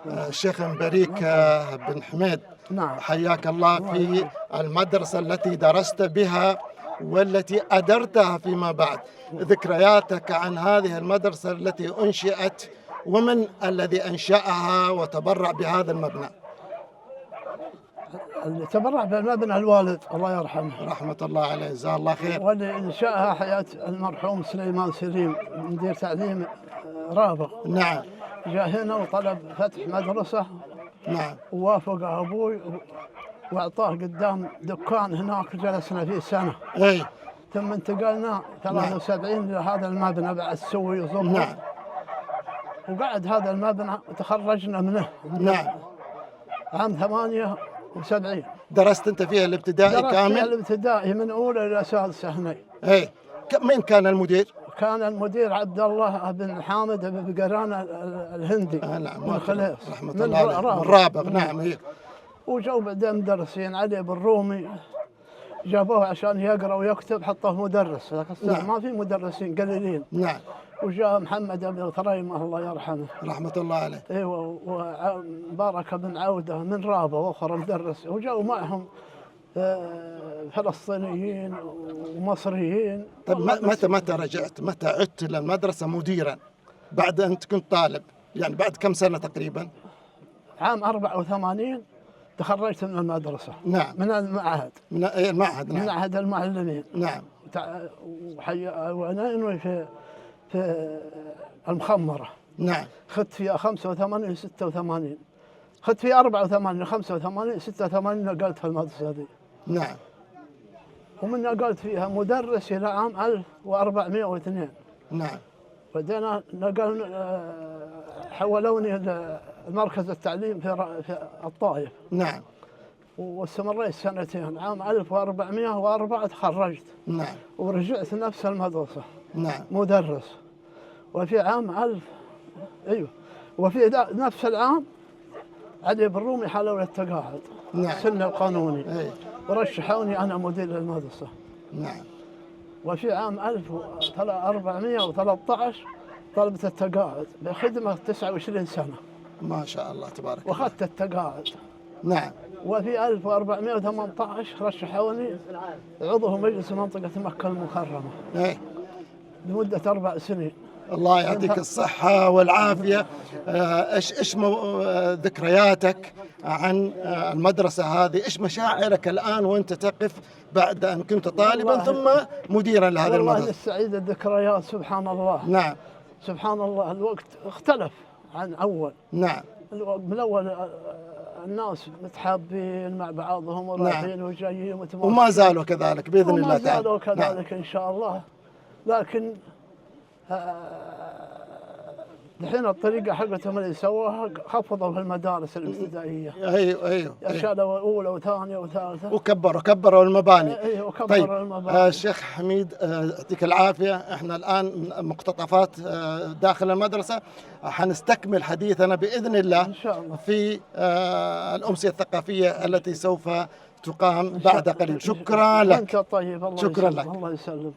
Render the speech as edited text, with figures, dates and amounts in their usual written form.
الشيخ بريك بن حميد، نعم. حياك الله في المدرسة التي درست بها والتي أدرتها فيما بعد. ذكرياتك عن هذه المدرسة التي أنشئت، ومن الذي أنشأها وتبرع بهذا المبنى؟ اللي تبرع بالمبنى الوالد الله يرحمه رحمة الله عليه، جزاه الله خير. واللي انشاها حياة المرحوم سليمان سليم مدير تعليم رابغ. نعم. جاء هنا وطلب فتح مدرسة. نعم. ووافق أبوي وأعطاه قدام دكان هناك جلسنا فيه سنة. أي. ثم انتقلنا 73 إلى هذا المبنى بعد سوي وظبط. نعم. وقعد هذا المبنى وتخرجنا منه. نعم. عام 78. درست أنت فيها الابتدائي كامل؟ درست الابتدائي من أولى إلى سادسة هنا. أي. من كان المدير؟ كان المدير عبد الله بن حامد بن بقران الهندي. نعم. من خليص رحمة الله عليه، من رابغ. نعم. إيه. وجو بعدين مدرسين علي بن رومي جابوه عشان يقرا ويكتب، حطوه مدرس. نعم. ما في مدرسين قليلين. نعم. وجاء محمد بن طريمه الله يرحمه رحمة الله عليه. ايوه، ومبارك بن عوده من رابه واخر مدرس، وجاءوا معهم فلسطينيين ومصريين. طيب متى رجعت؟ متى عدت إلى المدرسة مديرا بعد أن كنت طالب؟ يعني بعد كم سنة تقريبا؟ عام 84 تخرجت من المدرسة. نعم. من المعهد. من المعهد. نعم. من معهد المعلمين. نعم. وأنا في المخمرة. نعم. خدت فيها 85 86. خدت فيها 84 85 86 نقلت في المدرسة دي. نعم. ومن نقلت فيها مدرس إلى عام 1402. نعم. بعدين حولوني لمركز التعليم في الطائف. نعم. واستمريت سنتين. عام 1404 تخرجت. نعم. ورجعت نفس المدرسة. نعم. مدرس. وفي عام ايوه، وفي نفس العام علي بن رومي حلوا للتقاعد. نعم. السن القانوني. أي. ورشحوني انا مدير المدرسة. نعم. وفي عام 1413 طلبت التقاعد بخدمة 29 سنة. ما شاء الله تبارك الله. واخذت التقاعد. نعم. وفي 1418 رشحوني عضو مجلس منطقة مكة المكرمة. أي. لمدة 4 سنين. الله يعطيك الصحة والعافية. إيش ذكرياتك عن المدرسة هذه؟ إيش مشاعرك الآن وأنت تقف بعد أن كنت طالبا ثم مديرا لهذه المدرسة؟ والله السعيد الذكريات سبحان الله. نعم. سبحان الله. الوقت اختلف عن أول. نعم. من أول الناس متحابين مع بعضهم ورايحين وجايين وما زالوا كذلك بإذن الله تعالى. وما زالوا كذلك. نعم. إن شاء الله. لكن الحين الطريقة حقتهم اللي سووها خفضوا في المدارس الابتدائية. ايوه. شالوا أولى وثانية وثالثة وكبروا المباني. ايوه وكبروا طيب. المباني. الشيخ حميد يعطيك العافية. احنا الآن مقتطفات داخل المدرسة، حنستكمل حديثنا بإذن الله إن شاء الله في الأمسية الثقافية التي سوف تقام بعد قليل. شكرا لك. أنت طيب. الله شكرا يسلمك. لك. الله يسلمك.